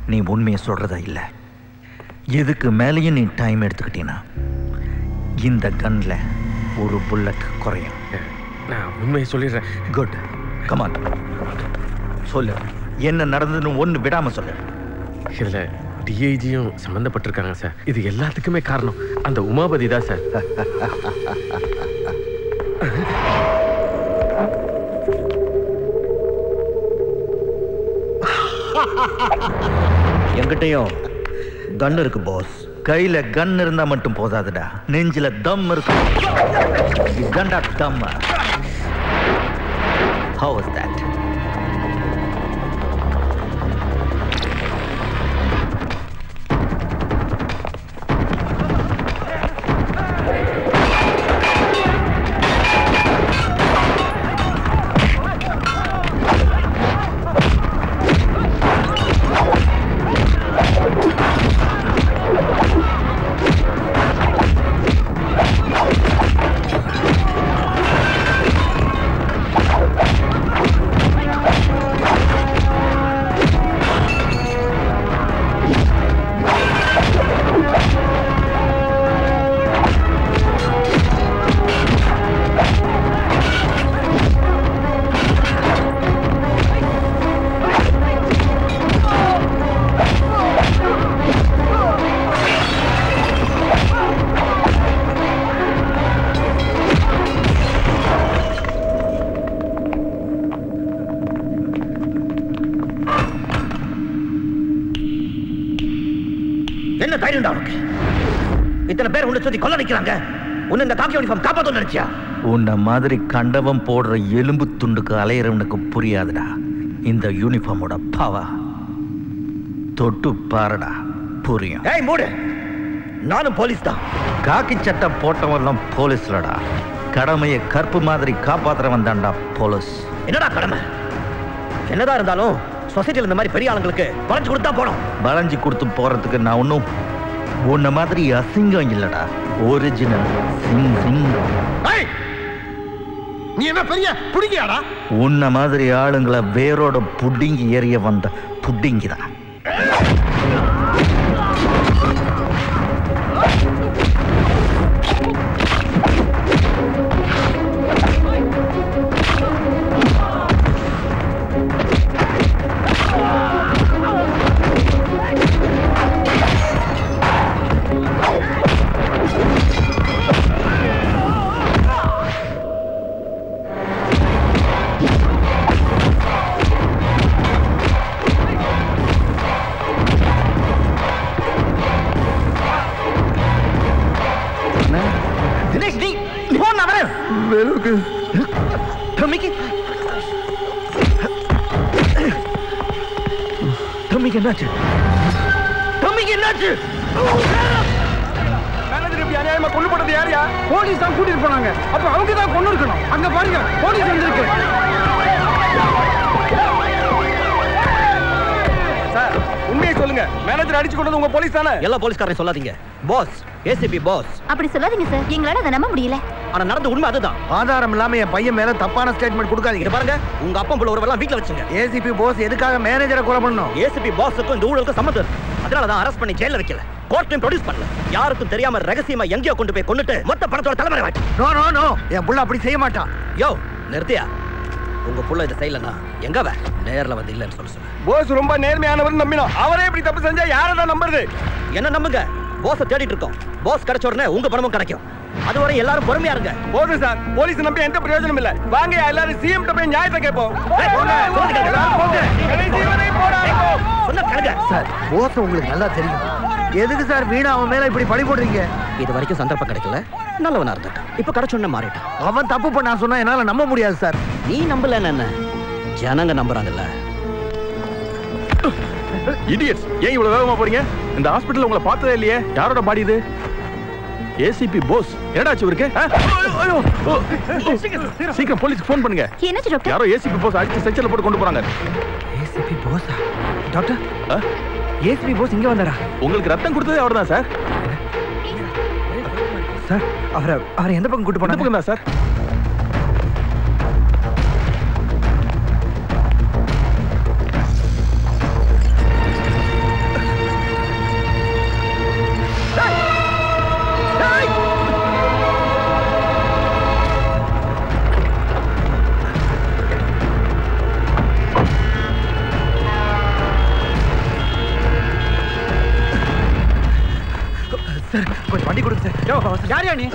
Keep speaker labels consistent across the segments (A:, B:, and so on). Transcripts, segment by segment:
A: நீ உண்மையை சொல்றதா இல்லை. இதுக்கு மேலேயும் நீ டைம் எடுத்துக்கிட்டீன்னா இந்த கன்ல ஒரு புல்லட் குறையும்.
B: நான் உண்மையை சொல்லிடுறேன்.
A: குட், கமான் சொல்லு, என்ன நடந்ததுன்னு ஒன்று விடாம சொல்லு.
B: இதில் டிஐஜியும் சம்மந்தப்பட்டிருக்காங்க சார். இது எல்லாத்துக்குமே காரணம் அந்த உமாபதி தான் சார்.
A: என்கிட்டயும் கன் இருக்கு பாஸ். கையில கன் இருந்தா மட்டும் போதாதுடா, நெஞ்சில தம் இருக்கு. கண்டா தம். How was that? என்ன தைரியம் உனக்கு? இத்தனை பேர் உன்னை சுத்தி கொல்ல நிக்கிறாங்க. உன்னை இந்த காக்கி யூனிஃபார்ம் காப்பாத்தணும் நினைச்சியா? உன்னை மாதிரி கண்டவம் போடுற எலும்பு துண்டுக்கு அலையிறவனுக்கு புரியாதுடா இந்த யூனிஃபார்மோட பவர். தொட்டு பாருடா, புரியும். ஏய் மூடு, நானும் போலீஸ் தான். காக்கி சட்டை போட்டவெல்லாம் போலீஸ்லடா. கடமையை கற்பு மாதிரி காப்பாத்துறவன் தான்டா போலீஸ். என்னடா கடமை? என்னதான் இருந்தாலும் சொசைட்டியில் இந்த மாதிரி பெரிய ஆளுங்களுக்கு வளைஞ்சு கொடுத்தா போனோம். வளைஞ்சு கொடுத்து போறதுக்கு நான் ஒன்றும் உன்ன மாதிரி அசிங்கம் இல்லடா, ஒரிஜினல் சிங்கம்.
C: நீ என்ன பெரிய புடிங்கியாடா?
A: உன்ன மாதிரி ஆளுங்களை வேரோட புடிங்கி ஏறிய வந்த புடிங்கிதான். தம்பிக்கு என்னாச்சு? தம்பிக்கு என்னாச்சு?
C: அநியாயமா கொண்டு போனது யாரையா? போலீஸ் தான் கூட்டிட்டு போனாங்க. அப்ப அவங்க தான் கொண்டு இருக்கணும். அங்க பாருங்க, போலீஸ் வந்திருக்கு. சார் உண்மையை சொல்லுங்க, மேனேஜர் அடிச்சு கொண்டது உங்க போலீஸ் தானே?
A: எல்லா போலீஸ்காரரையும் சொல்லாதீங்க பாஸ். ACP pass.
D: அப்படி சொல்லாதீங்க சார், எங்களால அதை நம்ப முடியல.
A: ஆனா நடந்த உண்மை அதுதான். ஆதாரம் இல்லாம என் பையன் மேல தப்பான ஸ்டேட்மெண்ட் கொடுக்காதீங்க. பாருங்க, உங்க அப்பா புள்ள ஒருவெல்லாம் வீட்ல வச்சுங்க. ஏசிபி பாஸ் எதுக்காக மேனேஜரை கொலை பண்ணணும்? ஏசிபி பாஸுக்கும் இந்த ஊழலுக்கும் சம்மந்தம் இருக்கு. அதனால தான் அரெஸ்ட் பண்ணி ஜெயில வைக்கல, கோர்ட்லயும் ப்ரொடியூஸ் பண்ணல. யாருக்கும் தெரியாம ரகசியமா எங்கேயோ கொண்டு போய் கொன்னுட்டு மொத்த பணத்தோட தலைமறை வாட்டி. நோ நோ நோ, என் புள்ள அப்படி செய்ய மாட்டான். யோ நிறுத்தியா, உங்க புள்ள இதை செய்யலன்னா எங்க நேர்ல வந்து இல்லன்னு சொல்ல.
C: போஸ் ரொம்ப நேர்மையானவர் நம்பினோம். அவரே இப்படி தப்பு செஞ்சா யாரதான் நம்புறது?
A: என்ன நம்புங்க, போஸை தேடிட்டு இருக்கோம். போஸ் கிடைச்ச உடனே உங்க பணமும் கிடைக்கும். அதுவரை எல்லாரும் பொறுமையா இருங்க.
C: போதும் சார், போலீஸ் நம்பி எந்த பிரயோஜனம் இல்ல. வாங்க எல்லாரும் சிஎம் கிட்ட போய் நியாயத்தை கேட்போம்.
A: சார் போஸ் உங்களுக்கு நல்லா தெரியும். எதுக்கு சார் வீணா அவன் மேல இப்படி பழி போடுறீங்க? இது வரைக்கும் சந்தர்ப்பம் கிடைக்கல, நல்லவனா இருந்துட்டான். இப்ப கிடைச்ச மாறிட்டான். அவன் தப்பு பண்ண சொன்னா என்னால நம்ப முடியாது சார். நீ நம்பல என்ன, ஜனங்க நம்புறாங்கல்ல.
E: இடியட்ஸ், ஏன் இவ்வளவு வேகமா போறீங்க? இந்த ஹாஸ்பிடல்ல உங்களை பார்த்ததே இல்லையே. யாரோட பாடி இது? ஏசிபி போஸ். என்னடாச்சு இவருக்கு? சீக்கிரம் போலீஸ்க்கு ஃபோன் பண்ணுங்க.
D: என்னாச்சு டாக்டர்?
E: யாரோ ஏசிபி போஸ் அடிச்சு செக்ஷன்ல போட்டு கொண்டு போறாங்க.
A: ஏசிபி போஸா? டாக்டர், ஏசிபி போஸ் இங்க வந்தாரா?
E: உங்களுக்கு ரத்தம் கொடுத்ததே அவர்தான் சார்.
A: சார் அவரை எந்த பக்கம் கூட்டு போனாங்க?
E: பக்கம் தான் சார்.
A: சார் கொஞ்சம் வண்டி கொடுங்க சார். யோ
C: யாரியா நீ?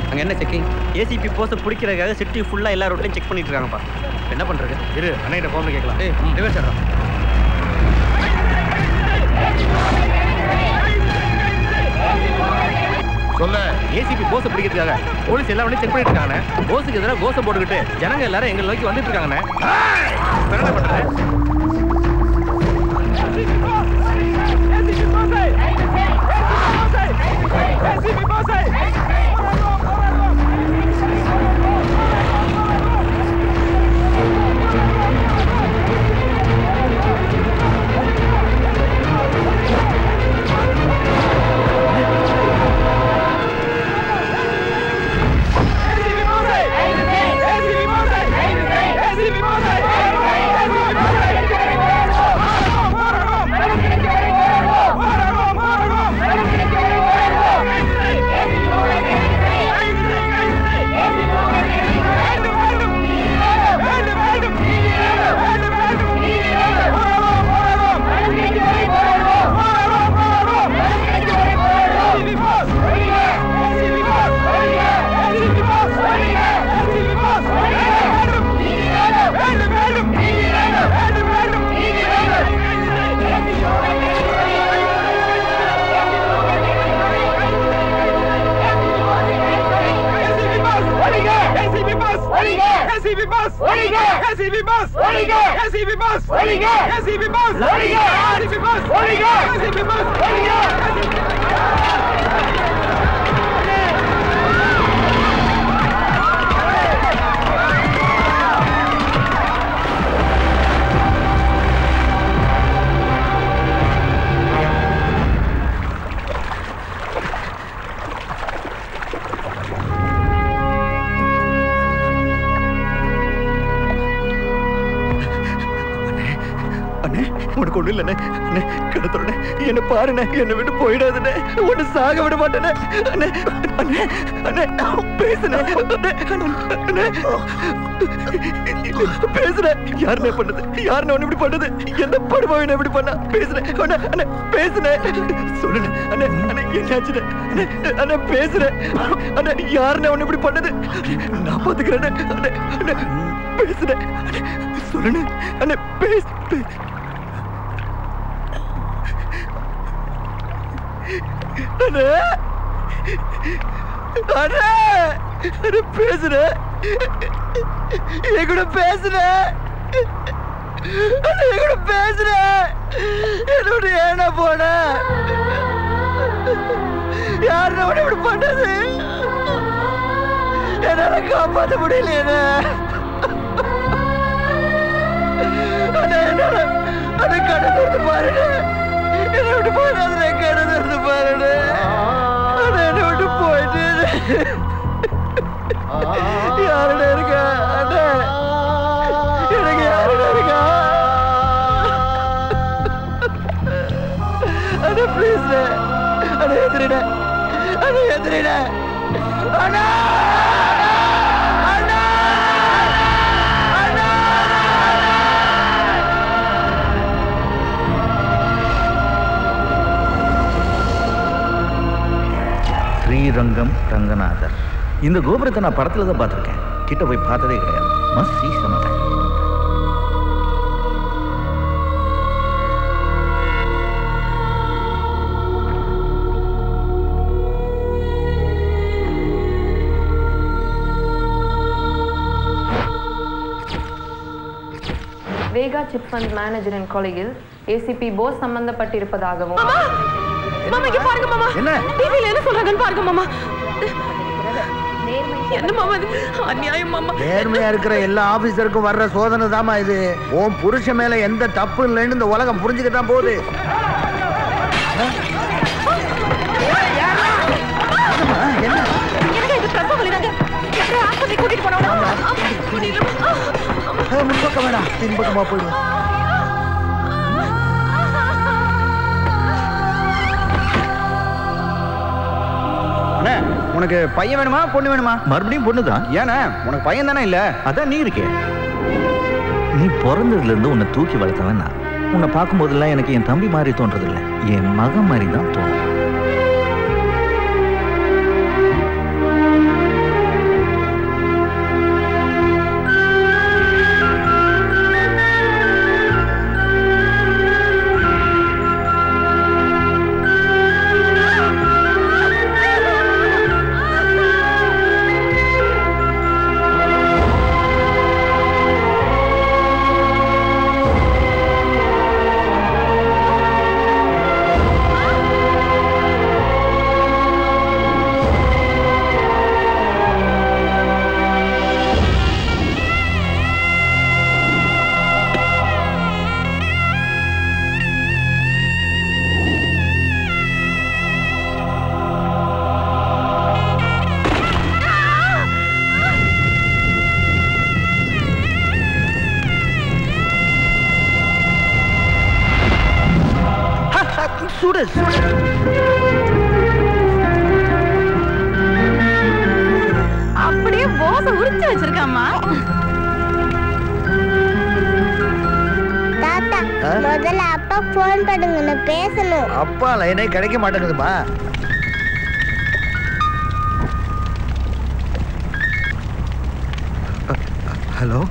F: அங்கே என்ன செக்கிங்? ஏசிபி போஸ்ட்டை பிடிக்கிறதுக்காக சிட்டி ஃபுல்லாக எல்லா ரோட்லையும் செக் பண்ணிட்டு இருக்காங்கப்பா. என்ன பண்ணுறது?
B: இரு அண்ணகிட்ட ஃபோன் கேட்கலாம்.
F: ரிவர்ஸ் ஆடுறோம்.
B: சொல்ல ஏசிபி போஸை பிடிக்கிறதுக்காக போலீஸ் எல்லா வண்டியும் செக் பண்ணிட்டு இருக்காங்க. போஸுக்கு எதிராக கோஷை போட்டுக்கிட்டு ஜனங்க எல்லாரும் எங்களை நோக்கி வந்துட்டு இருக்காங்கண்ணே. என்ன பண்றது?
A: உனக்கு ஒண்ணு இல்லைண்ணே. கிடத்துறனே என்ன பாருண்ணே, என்னை விட்டு போயிடாதுண்ணே. ஒண்ணு சாக விட மாட்டேனே. அண்ணே அண்ணே அண்ணே பேசுனே. அண்ணே பேசுறேன். யாருமே பண்ணது? யாருன்னு ஒண்ணு இப்படி பண்ணது? எந்த படுபாவின இப்படி பண்ணா? பேசுறேன் அண்ணே. அண்ணே பேசுனேன். சொல்லுண்ணே. அண்ணே அண்ணே என்னாச்சுண்ணே? அண்ணே அண்ணே பேசுறேன். அண்ணே யாருன்னு ஒண்ணு இப்படி பண்ணது? நான் பாத்துக்கிறேன். அண்ணே அண்ணே பேசுறேன். சொல்லுண்ணே. அண்ணே பேசு. அண்ணே அண்ணே அண்ணே பேசுற. என் கூட பேசுற. அண்ணே என் கூட பேசுற. என்னோட ஏனா போன? யாரு அவனை இப்படி பண்ணது? என்னால காப்பாற்ற முடியலையே. அண்ணே என்னால அண்ணே கண்ணை திறந்து பாருங்க. என்னை விட்டு போயிடாது. கண்ணை திறந்து பாருங்க. அண்ணே என்னை விட்டு போயிட்டு யாருடா இருக்கா? அண்ணே எனக்கு யாருடா இருக்கா? அண்ணே ப்ளீஸ் அண்ணே எதிரிட. அண்ணே எதிரிட. அண்ணா ஸ்ரீரங்கம் ரங்கநாதர். இந்த கோபுரத்தை நான் படத்துல தான் பார்த்துருக்கேன். கிட்ட போய் பார்த்ததே கிடையாது. மஸ்ட் சீ சம்டைம்.
G: வேகா சிட் ஃபண்ட் மேனேஜரின் கொலையில் ஏசிபி போஸ் சம்பந்தப்பட்டிருப்பதாகவும்
D: மாமா இங்க பாருங்க மாமா.
A: என்ன?
D: டிவில என்ன சொல்றாங்கன்னு பாருங்க மாமா.
G: நேர்மை என்ன மாமா இது அநியாயம் மாமா.
A: நேர்மையா இருக்கிற எல்லா ஆபீசருக்கும் வர்ற சோதனை தாமா இது. உன் புருஷன் மேல எந்த தப்பு இல்லைன்னு இந்த உலகம் புரிஞ்சுக்கத்தான் போகுது. என்ன
G: எனக்கு இது பிரசவ வலிதாங்க. எப்போ ஆஸ்பத்திரி கூட்டிட்டு போனோம்.
A: முன்பக்கம் வேணாம், பின்பக்கமா போயிடும்.
C: உனக்கு பையன் வேணுமா பொண்ணு வேணுமா?
A: மறுபடியும் பொண்ணுதான்.
C: ஏன்னா உனக்கு பையன் தானே இல்ல?
A: அதான் நீ இருக்கே. நீ பிறந்ததுல இருந்து உன்னை தூக்கி வளர்த்தவன் நான். உன்னை பார்க்கும் போதெல்லாம் எனக்கு என் தம்பி மாதிரி தோன்றது இல்லை, என் மகன் மாதிரி தான் தோணும். சுடு சுடு.
D: அப்படியே போஸ உரிச்சு வச்சிருக்காமா.
H: தாத்தா முதல்ல அப்பா போன் பண்ணுங்க, நான் பேசணும்.
A: அப்பா லைனே கிடைக்க மாட்டேங்குதுமா. ஹலோ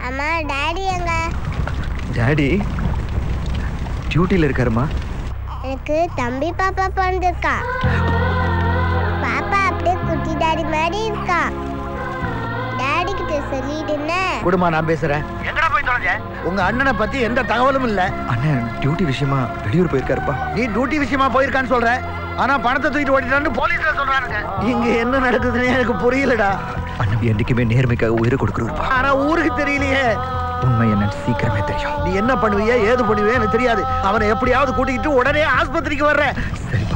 H: அம்மா டாடி எங்க?
A: டாடி டியூட்டியில் இருக்காருமா.
H: எனக்கு தம்பி பாப்பா பிறந்திருக்கான். பாப்பா அப்படியே குட்டி டாடி மாதிரி இருக்கான். டாடி கிட்ட சொல்லிடுன்னு.
A: குடுமா, நான் பேசுறேன். எங்கடா போய் தொலைஞ்ச? உங்க அண்ணனை பத்தி எந்த தகவலும் இல்ல.
C: அண்ணன் டியூட்டி விஷயமா வெளியூர் போயிருக்காருப்பா.
A: நீ டியூட்டி விஷயமா போயிருக்கான்னு சொல்ற, ஆனா பணத்தை தூக்கிட்டு ஓடிட்டான்னு போலீஸ்ல சொல்றானுங்க. இங்க என்ன நடக்குதுன்னு எனக்கு புரியலடா.
C: அண்ணன் என்னைக்குமே நேர்மைக்காக உயிரை கொடுக்குறப்பா.
A: ஆனா ஊருக்கு தெரியலையே.
C: உண்மை என்னன்னு சீக்கிரமே தெரியும்.
A: நீ என்ன பண்ணுவிய ஏது பண்ணுவிய எனக்கு தெரியாது. அவனை எப்படியாவது கூட்டிக்கிட்டு உடனே ஆஸ்பத்திரிக்கு வர்ற.
C: சரிப்பா.